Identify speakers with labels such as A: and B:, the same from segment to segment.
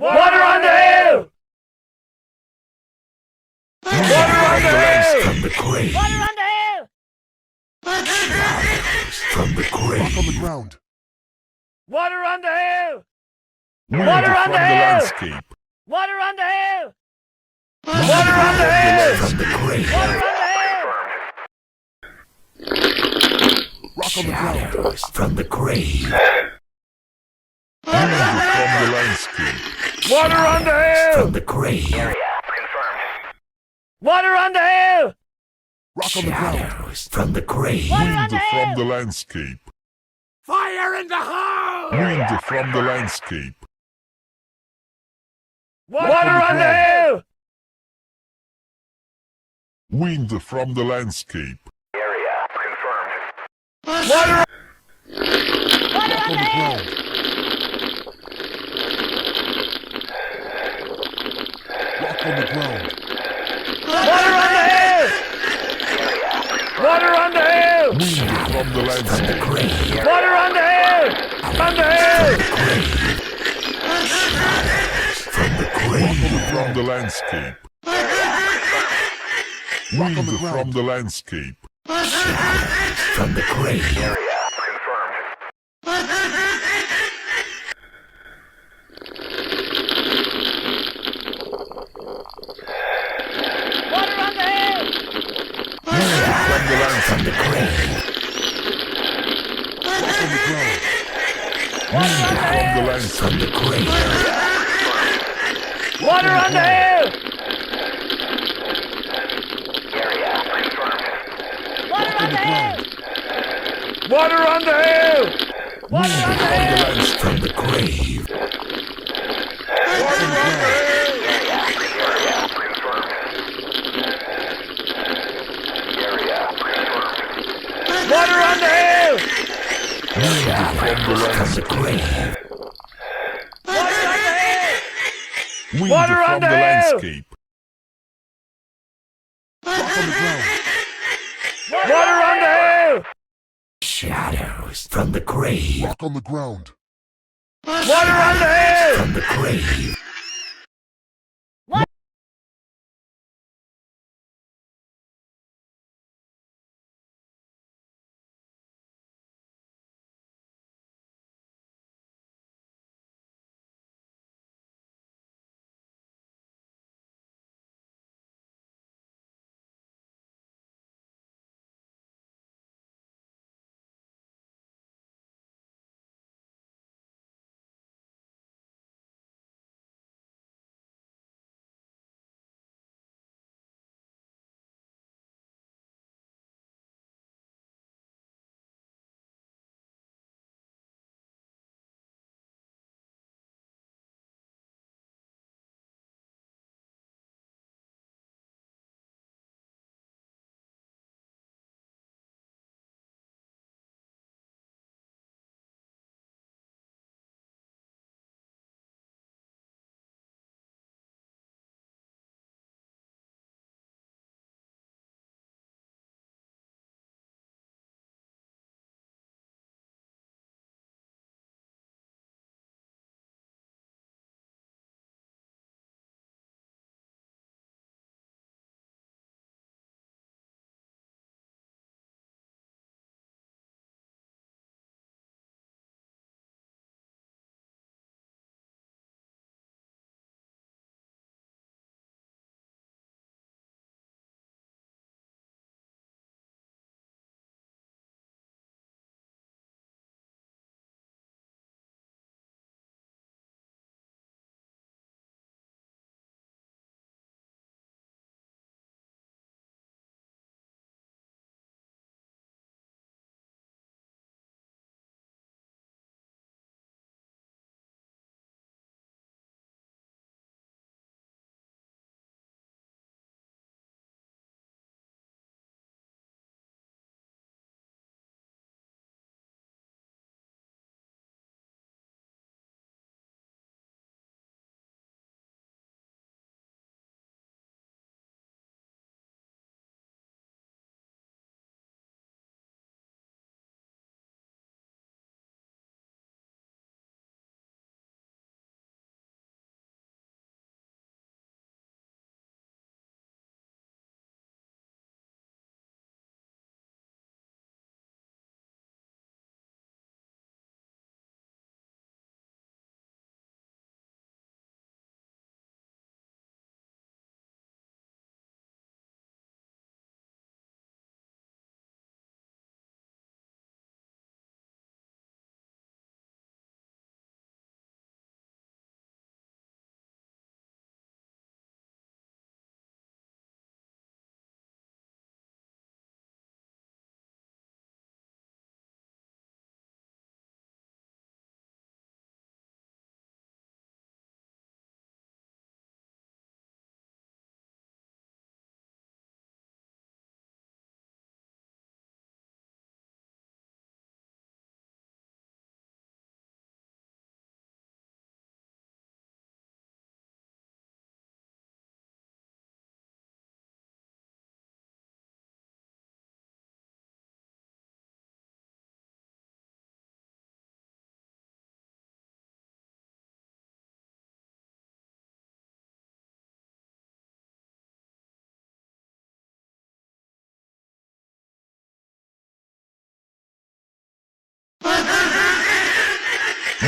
A: Water on the hill! Water on the hill!
B: From the grave.
C: Water on the hill!
B: From the grave.
D: Rock on the ground.
A: Water on the hill!
B: Wind
A: Water on
B: from
A: the
B: the
A: hill!
B: landscape.
C: Water on the hill!
A: Water on the hill!
B: From the grave.
C: Water on the hill!
D: Rock on the ground.
B: Shadows from the grave.
D: Wind from the landscape.
A: Water on the
B: From
A: hill!
B: the grave.
A: Water on the hill!
D: Rock on the ground.
B: Shadows from the grave.
C: Water on
D: Wind
C: the
D: from
C: hill!
D: the landscape.
A: Fire in the hole!
D: Wind from the landscape.
A: Water on the hill!
D: Wind from the landscape.
A: Water!
C: Water
D: Rock
C: on
D: on
C: the
D: the
C: hill!
D: ground. Rock on the ground.
A: Water on the hill! Water on the hill!
D: Wind from the landscape.
B: Grave.
A: Water on the hill! On the hill!
B: From the grave.
D: Wind from the landscape. Rock on the Wind ground. from the landscape.
B: From the grave.
C: Water on the hill!
D: From the landscape.
B: From the grave.
D: Rock on the ground.
C: Water on the
D: From the
C: hill!
D: landscape.
B: From the grave.
A: Water on the hill!
C: Water on the hill!
A: Water on the hill!
C: Water on the hill!
B: From the grave.
A: Water on the hill!
B: From the grave.
A: Water on the hill!
D: Wind
A: Water on
D: from
A: the
D: the
A: hill.
D: landscape. Rock on the ground.
A: Water on the hill!
B: Shadows from the grave.
D: Rock on the ground.
A: Water on the hill!
B: From the grave.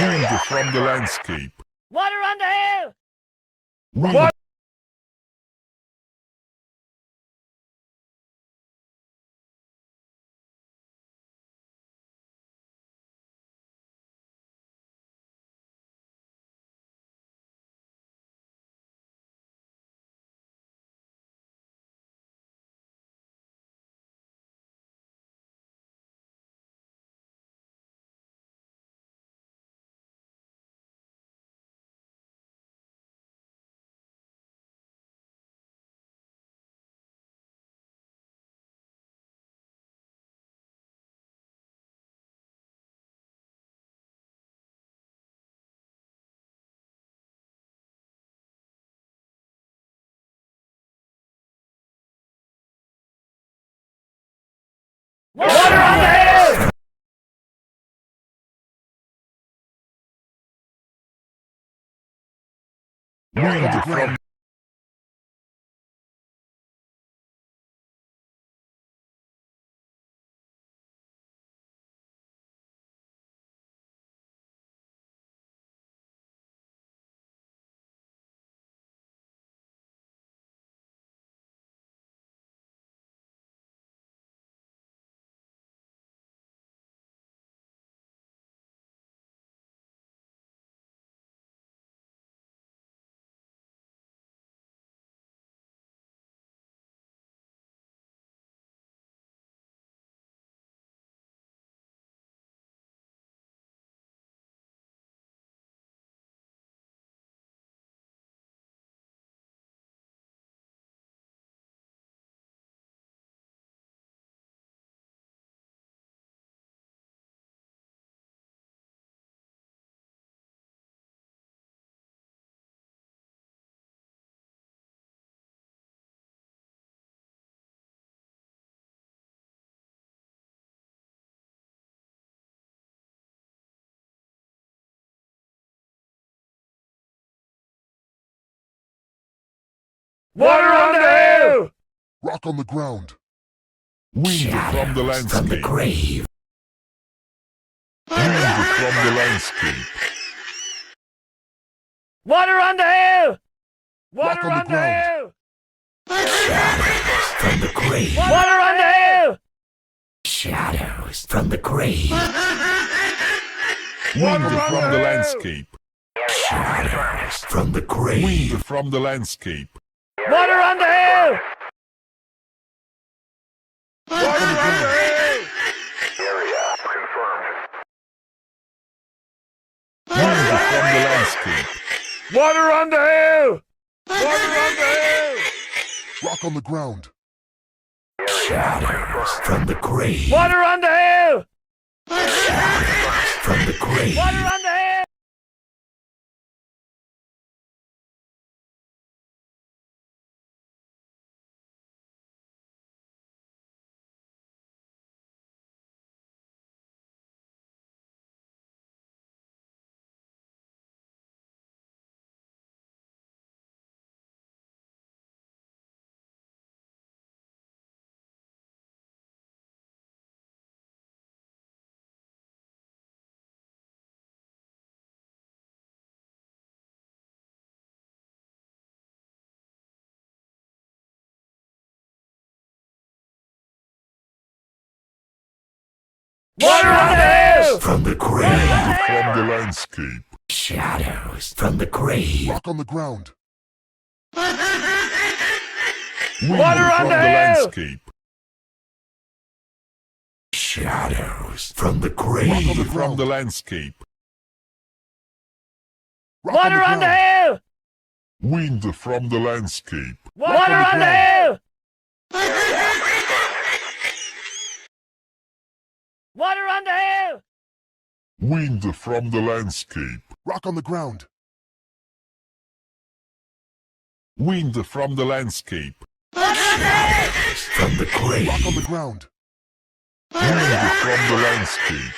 D: Wind from the landscape.
C: Water on the hill!
D: Wind.
A: What?
C: Water
A: on the hill!
D: Wind from.
A: Water on the hill!
D: Rock on the ground. Wind from the
B: Shadows from the
D: landscape.
B: grave.
D: Wind from the landscape.
A: Water on the hill!
D: Rock
A: Water
D: on the
A: on the
D: ground.
A: hill!
B: Shadows from the grave.
A: Water on the hill!
B: Shadows from the grave.
D: Wind
A: Water on
D: from
A: the
D: the
A: hill.
D: landscape.
B: Shadows from the grave.
D: Wind from the landscape.
A: Water on the hill! Water
D: Rock on the
A: on the
D: ground.
A: hill!
D: Wind from the landscape.
A: Water on the hill! Water on the hill!
D: Rock on the ground.
B: Shadows from the grave.
A: Water on the hill!
B: Shadows from the grave.
C: Water on the hill!
A: Water on the hill!
B: From the grave.
D: From the landscape.
B: Shadows from the grave.
D: Rock on the ground.
A: Water
D: Wind
A: on
D: from
A: the
D: the
A: hill!
D: landscape.
B: Shadows from the
D: Rock on the
B: grave.
D: from ground. the landscape. Rock
A: Water on the
D: ground.
A: hill!
D: Wind from the landscape.
A: Water on the hill!
C: Water on the hill!
D: Wind from the landscape. Rock on the ground. Wind from the landscape.
B: Shadows from the grave.
D: Rock on the ground. Wind from the landscape.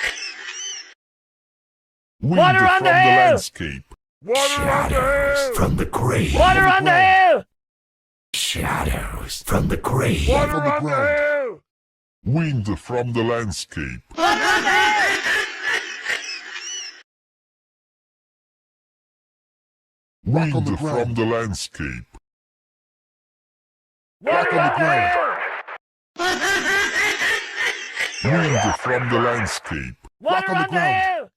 D: Wind
A: Water on
D: from
A: the
D: the
A: hill!
D: landscape.
A: Water on the
B: Shadows
A: hill!
B: from the grave.
A: Water on the hill!
B: Shadows from the grave.
A: Water
D: on the
A: on the
D: ground.
A: hill!
D: Wind from the landscape.
C: Water on the hill!
D: Wind from the landscape.
C: Water on the hill!
D: Wind from the landscape.
C: Water on the hill!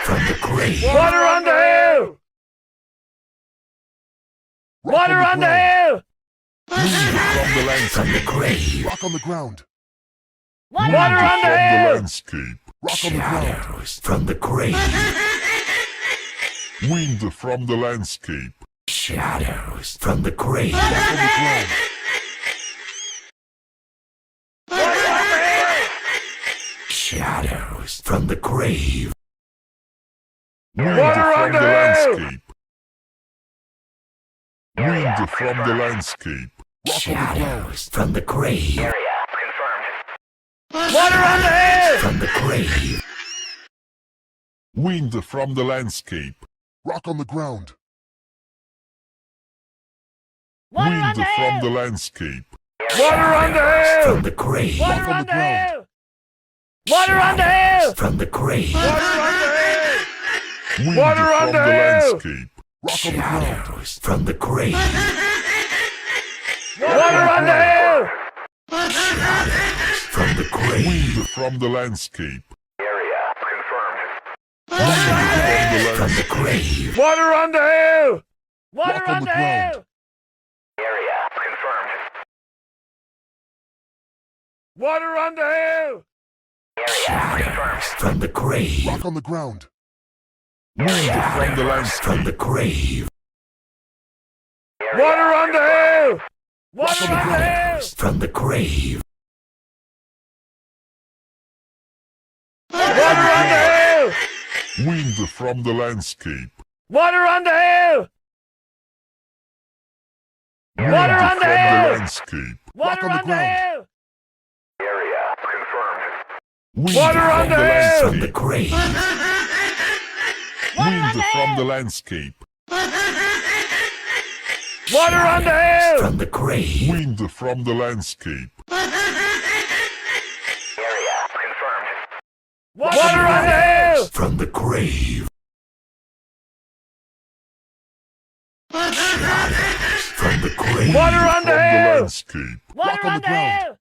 B: From the grave.
A: Water on the hill! Water on the hill!
D: From the landscape.
B: From the grave.
D: Rock on the ground.
C: Water
A: Water
C: on
A: on
C: the
A: the
D: From the
A: hill!
D: landscape. Rock on the ground.
B: Shadows from the grave.
D: Wind from the landscape.
B: Shadows from the grave.
D: Rock on the ground.
B: Shadows from the grave.
D: Wind
A: Water on
D: from
A: the
D: the
A: hill!
D: landscape. Wind from the landscape. Rock on the ground.
B: Shadows from the grave.
A: Water on the hill!
B: From the grave.
D: Wind from the landscape. Rock on the ground.
C: Water on
D: Wind
C: the
D: from
C: hill!
D: the landscape.
A: Water on the hill!
B: From the grave.
C: Water
D: on
C: on
D: the
C: the
D: ground.
C: hill!
A: Water on the hill!
B: From the grave.
A: Water on the hill!
D: Wind
A: Water on
D: from
A: the
D: the
A: hill!
D: landscape. Rock on the ground.
B: Shadows from the grave.
A: Water on the hill!
B: From the grave.
D: Wind from the landscape.
B: From the grave.
A: Water on the hill!
C: Water
D: Rock on
C: on
D: the
C: the
D: ground.
C: hill!
A: Water on the hill!
B: Shadows from the grave.
D: Rock on the ground. Wind from the
B: From
D: landscape.
B: the grave.
A: Water on the hill!
C: Water on the hill!
B: From the grave.
A: Water on the hill!
D: Wind from the landscape.
A: Water on the hill!
D: Wind
A: Water on
D: from
A: the
D: the
A: hill!
D: landscape.
C: Water
D: Rock on
C: on
D: the
C: the
D: ground.
C: hill!
D: Wind
A: Water on
D: from
A: the
D: the
A: hill!
B: From the
D: landscape.
B: grave.
D: Wind from the landscape.
A: Water on the hill!
B: From the grave.
D: Wind from the landscape.
A: Water on the hill!
B: From the grave. From the grave.
A: Water on
D: From
A: the
D: the
A: hill!
D: landscape.
C: Water
D: Rock
C: on
D: on
C: the
D: the ground.
C: hill!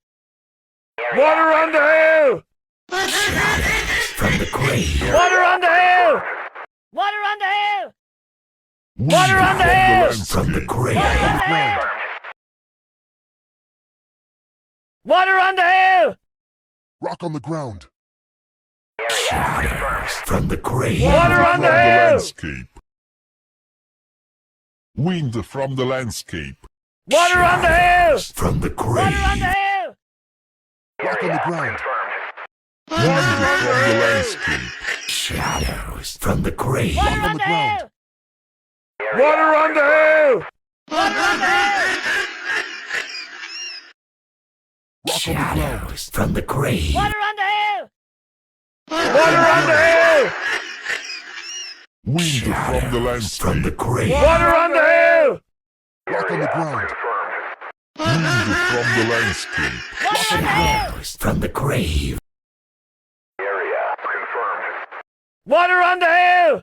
A: Water on the hill!
B: From the grave.
A: Water on the hill!
C: Water on the hill!
D: Wind
A: Water on the
D: from
A: hill!
B: From the
D: landscape.
B: grave.
C: Water on the hill!
A: Water on the hill!
D: Rock on the ground.
B: Shadows from the grave.
A: Water on
D: From
A: the
D: the
A: hill!
D: landscape. Wind from the landscape.
A: Water on the hill!
B: From the
C: Water on
B: grave.
C: the hill!
D: Rock on the ground.
A: Water
D: Wind
A: on
D: from
A: the
D: the
A: hill!
D: landscape.
B: Shadows from the grave.
C: Water
D: on
C: on
D: the
C: the
D: ground.
C: hill!
A: Water on the hill!
C: Water on the hill!
D: Rock on the ground.
B: Shadows from the grave.
C: Water on the hill!
A: Water on the hill!
D: Wind from the
B: From the
D: landscape.
B: grave.
A: Water on the hill!
D: Rock on the ground. Wind from the landscape.
C: Water on the hill!
B: Shadows from the grave.
A: Water on the hill!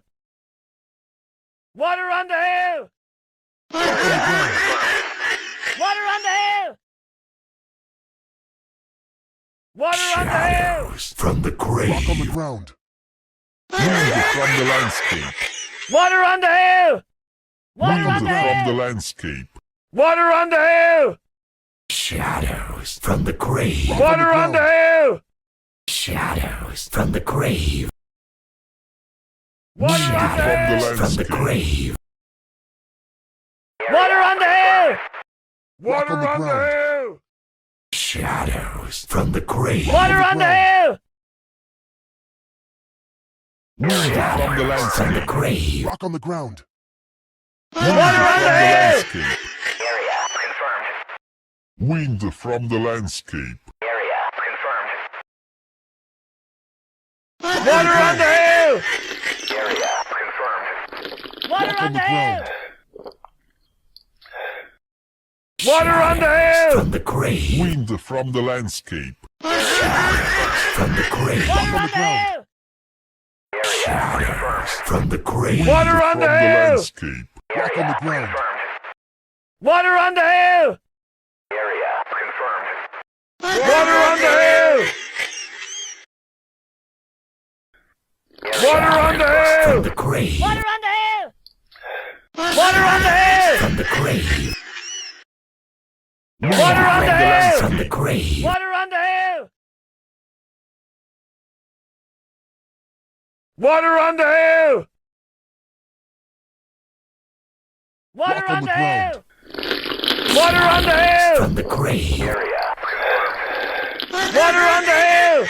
A: Water on the hill!
D: Rock on the ground.
C: Water on the hill!
A: Water on the hill!
B: Shadows from the
D: Rock on the
B: grave.
D: ground. Wind from the landscape.
A: Water on the hill!
C: Water
D: Wind
C: on
D: from
C: the
D: the
C: hill!
D: landscape.
A: Water on the hill!
B: Shadows from the grave.
A: Water on the hill!
B: Shadows from the grave.
A: Water on the
D: From the
A: hill!
B: From the
D: landscape.
B: grave.
A: Water on the hill!
D: Rock
A: Water
D: on the
A: on the
D: ground.
A: hill!
B: Shadows from the grave.
A: Water on the hill!
D: Wind from the
B: From the
D: landscape.
B: grave.
D: Rock on the ground.
A: Water on the hill!
D: landscape. Wind from the landscape.
A: Water on the hill!
C: Water
D: Rock
C: on
D: on
C: the
D: the
C: hill!
D: ground.
A: Water on the hill!
B: From the grave.
D: Wind from the landscape.
B: From the grave.
C: Water on
D: the
C: the
D: ground.
C: hill!
B: shadows from the grave.
A: Water on
D: From
A: the
D: the
A: hill!
D: landscape.
E: Rock on the ground.
A: Water on the hill! Water on the hill! Water on the
B: From
A: hill!
B: the grave.
C: Water on the hill!
A: Water on the hill!
B: From the grave.
A: Water on the hill!
B: From the grave.
C: Water on the hill!
A: Water on the hill!
C: Water
E: Rock
C: on
E: on
C: the
E: the
C: hill!
A: Water on the hill!
B: From the grave.
A: Water on the hill!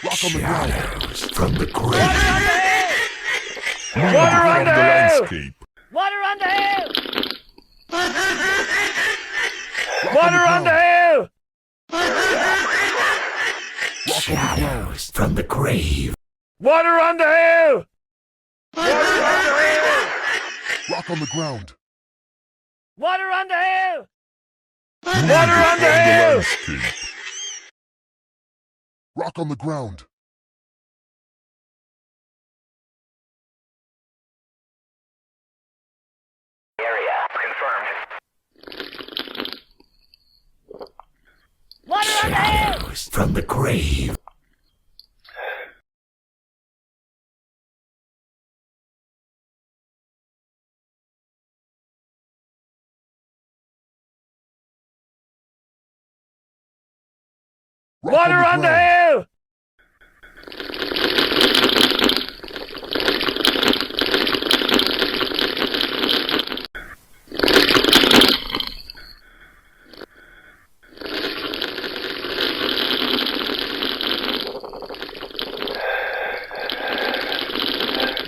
E: Rock on the ground.
B: Shadows from the grave.
C: Water on the hill!
A: Water on
D: From
A: the
D: the
A: hill!
D: landscape.
C: Water on the hill!
A: Water on the hill!
B: Shadows from the grave.
A: Water on the hill! Water on the hill!
E: Rock on the ground.
C: Water on the hill!
A: Water on the
D: From the
A: hill!
D: landscape.
E: Rock on the ground.
C: Water on the hill!
B: Shadows from the grave.
E: Rock
A: Water on the
E: ground.
A: hill!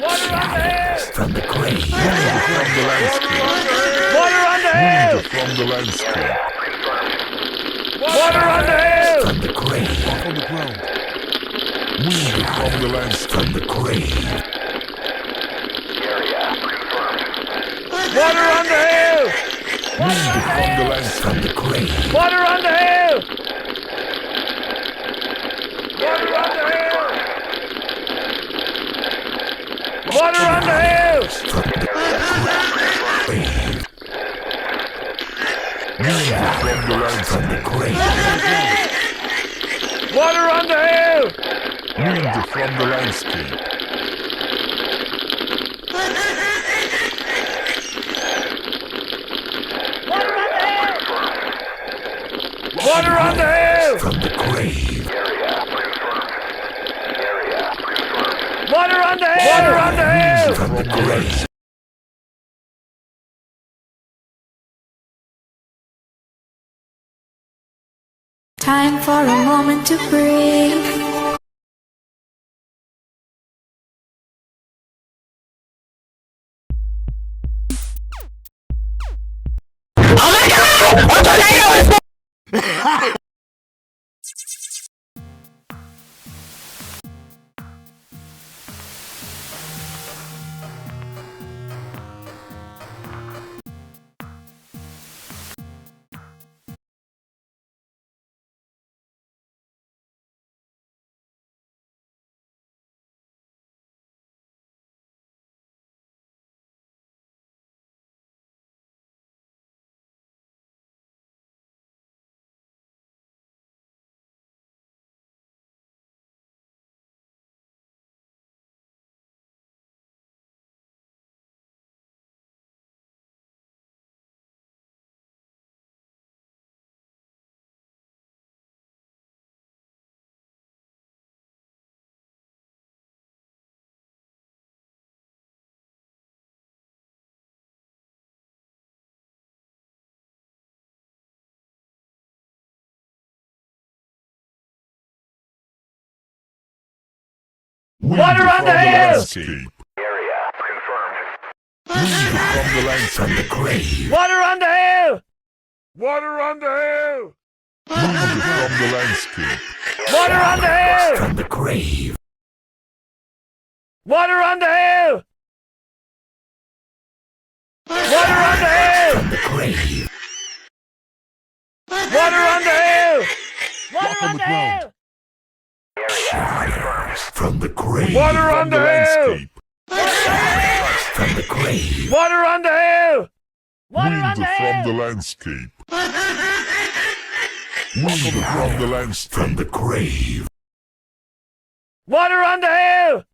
A: Water on the hill!
B: From the grave.
D: From the landscape.
A: Water on the hill!
D: From the landscape.
A: Water on the hill!
B: From the grave.
E: Rock on the ground.
D: From the landscape.
B: From the grave.
A: Water on the hill!
D: From the landscape.
B: From the grave.
A: Water on the hill! Water on the hill! Water on the hill!
B: From the grave.
D: From the landscape.
B: From the grave.
A: Water on the hill!
D: From the landscape.
C: Water on the hill!
A: Water on the hill!
B: From the grave.
A: Water on the hill! Water on the hill!
B: From the grave.
F: Time for a moment to breathe.
A: Water on the hill!
D: Landscape. From the landscape.
B: From the grave.
A: Water on the hill! Water on the hill!
D: From the landscape.
A: Water on the hill!
B: From the grave.
A: Water on the hill! Water on the hill!
B: From the grave.
A: Water on the hill!
C: Water
E: Rock on
C: on
E: the
C: the
E: ground.
C: hill!
B: Shadows Shadows from the grave.
A: Water
D: From
A: on
D: the
A: the hill!
D: landscape.
B: From the grave.
C: Water on the hill! Water on
D: Wind
C: the
D: from the
C: hill!
D: landscape. Wind from the landscape.
B: From the grave.
C: Water on the hill!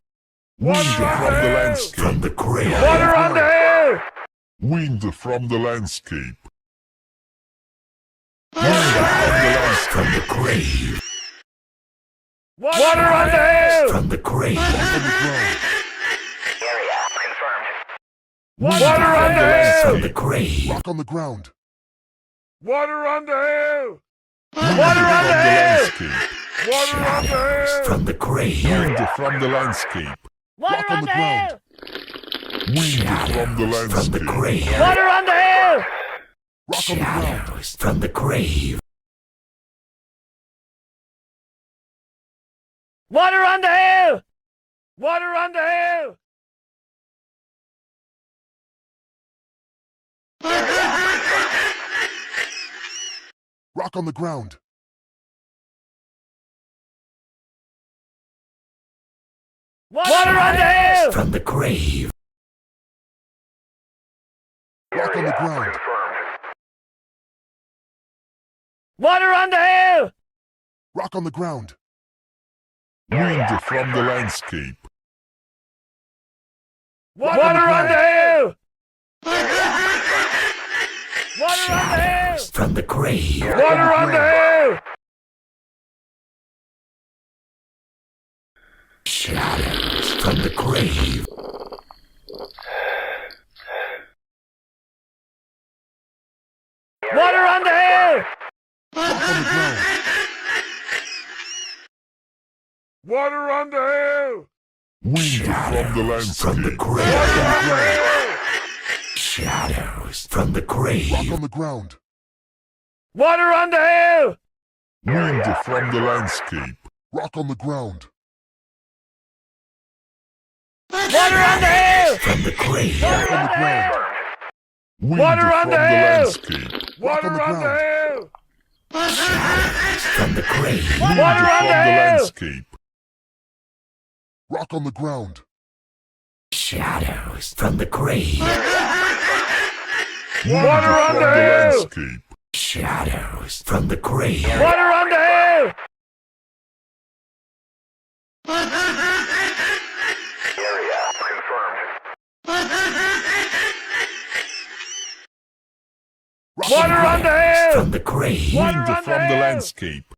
D: Wind from the landscape.
B: From the grave.
A: Water on the hill!
D: Wind from the landscape.
B: From the grave.
A: Water on the hill!
B: From the grave.
A: Water on the hill!
B: From the grave.
E: Rock on the ground.
A: Water on the hill!
D: Water
A: on the hill!
D: landscape.
A: Water on the hill!
B: From the grave.
D: Wind from the landscape.
C: Water
E: Rock
C: on
E: on
C: the
E: the ground.
C: hill!
D: Wind from the
B: From the
D: landscape.
B: grave.
C: Water on the hill!
E: Rock on the ground.
B: Shadows from the grave.
C: Water on the hill! Water on the hill!
E: Rock on the ground.
C: Water on the hill!
B: From the grave.
E: Rock on the ground.
C: Water on the hill!
E: Rock on the ground.
D: Wind from the landscape.
A: Water on the hill!
C: Water on the hill!
B: From the grave.
A: Water on the hill!
B: Shadows from the grave.
C: Water on the hill!
E: Rock on the ground.
A: Water on the hill!
D: Wind from the
B: From the
D: landscape.
B: grave. Shadows from the grave.
E: Rock on the ground.
C: Water on the hill!
D: Wind from the landscape.
E: Rock on the ground.
C: Water on the hill!
B: From the grave.
C: Water on the hill!
D: Wind
A: Water on
D: from
A: the
D: the
A: hill.
D: landscape.
E: Rock
A: Water
E: on the
A: on the
E: ground.
A: hill!
B: From the grave.
D: Wind
C: Water on
D: from
C: the
D: the
C: hill.
D: landscape.
E: Rock on the ground.
B: Shadows from the grave.
D: Wind
A: Water on
D: from
A: the
D: the
A: hill.
D: landscape.
B: Shadows from the grave.
C: Water on the hill!
E: Rock
A: Water on the hill!
B: From the grave.
A: Water
D: Wind
A: on the
D: from the
A: hill.
D: landscape.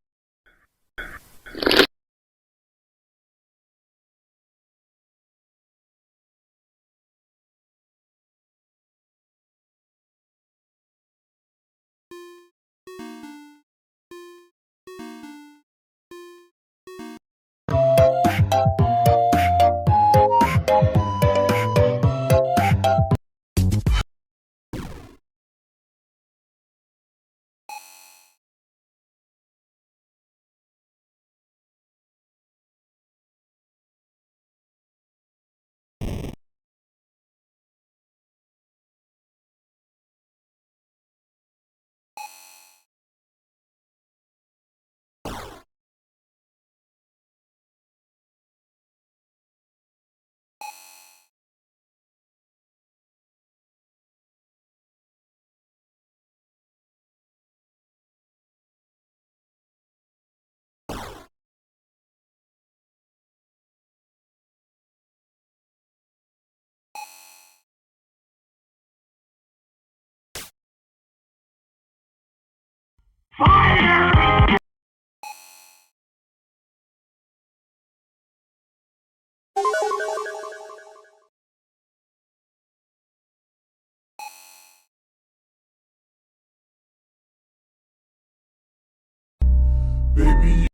D: Baby.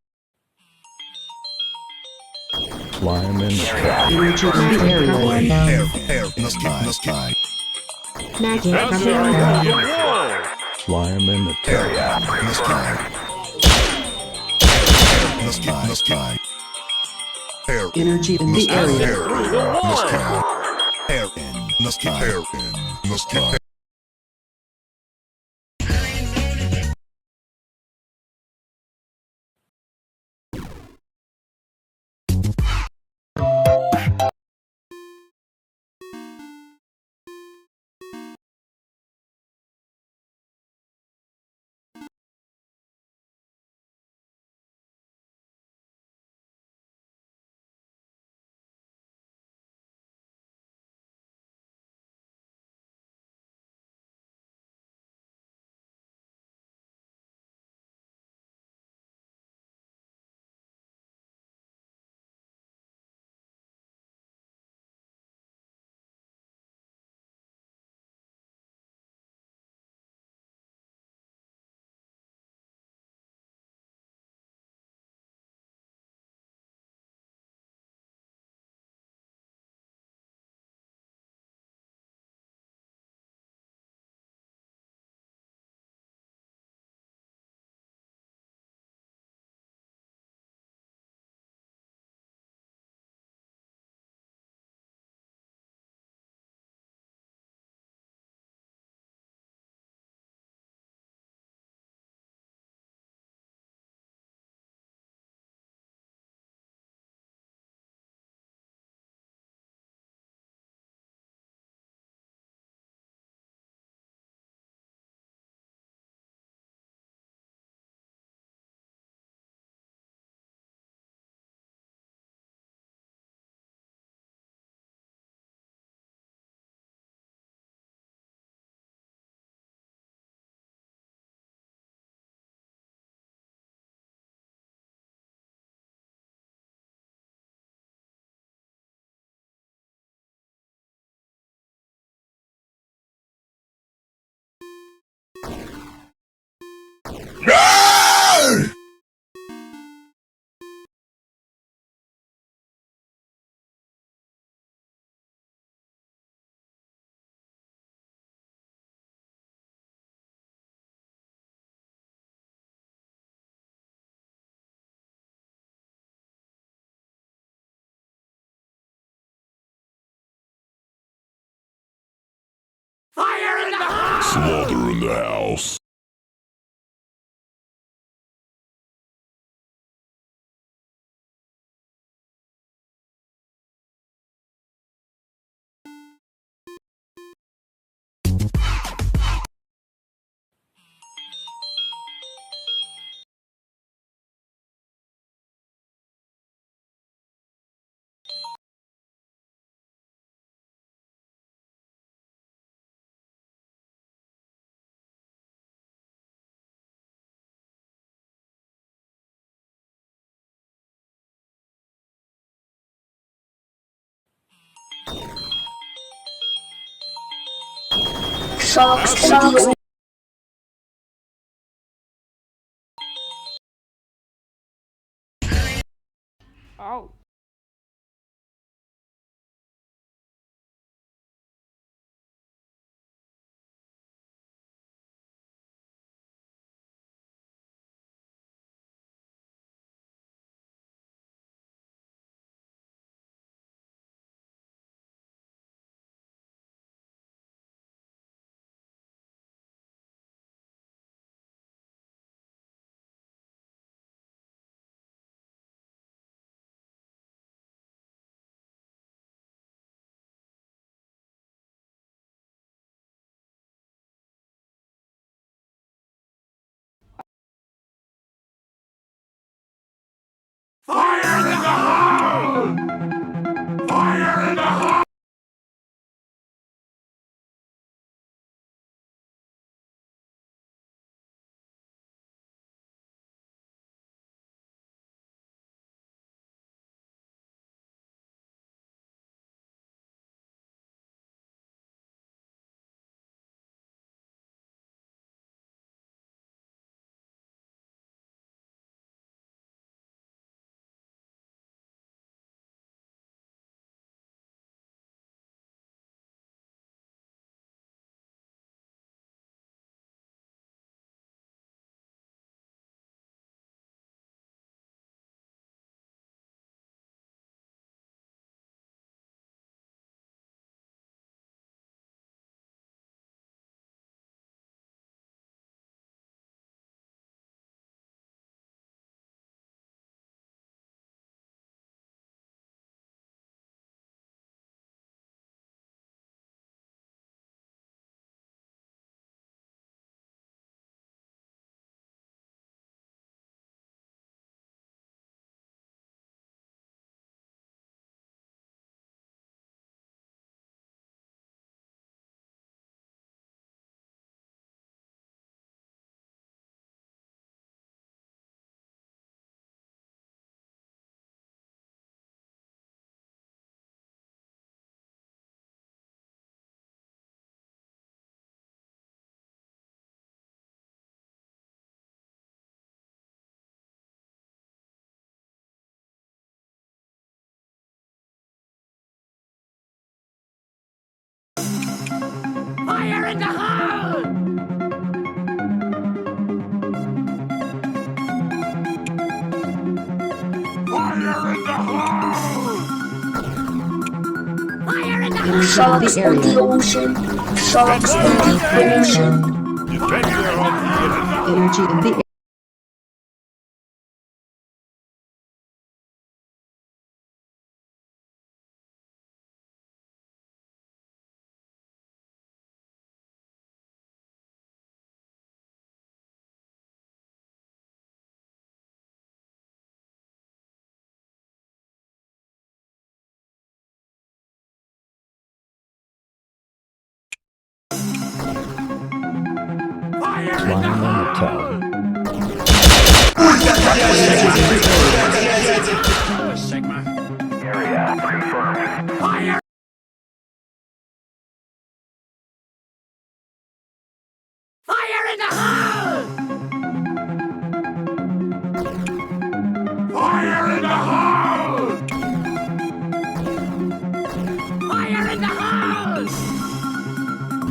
G: Climb in the sky.
H: Energy in the area.
I: Air in the sky.
H: Magic from
A: That's
H: the
A: the
H: area.
A: wall!
G: Climb in the
I: Area in the sky. Air in the sky. Air
H: Energy in the area.
I: Air in the sky. Air in the sky. Air in the sky. No! Slaughter in the house.
F: Socks.
C: Oh.
A: Fire in the hole! Fire in the hole! Fire in the hole! Fire in the hole! Fire in the hole!
H: Sharks in the
F: ocean. Sharks in the ocean.
A: Defend your home.
H: Energy in the air.
G: Climb in the tower.
A: Fire in the hole!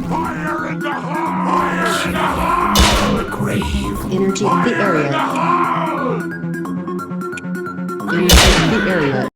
A: Fire in the hole! Fire in the hole!
B: From the grave.
H: Energy of the area.
A: Hole!
H: Energy of the area.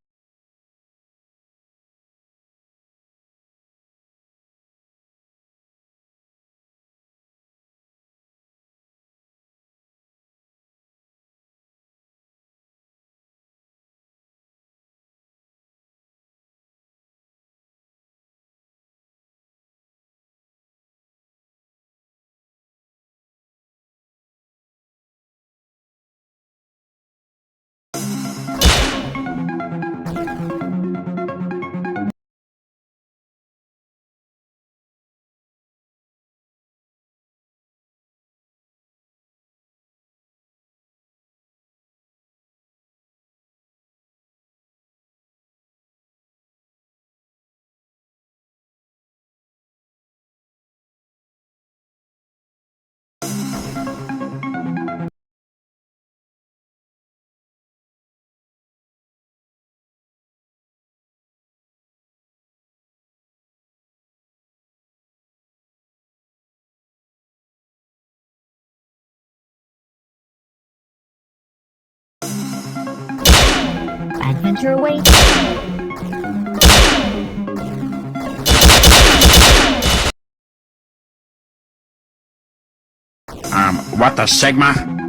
J: Adventure awaits.
C: What the Sigma?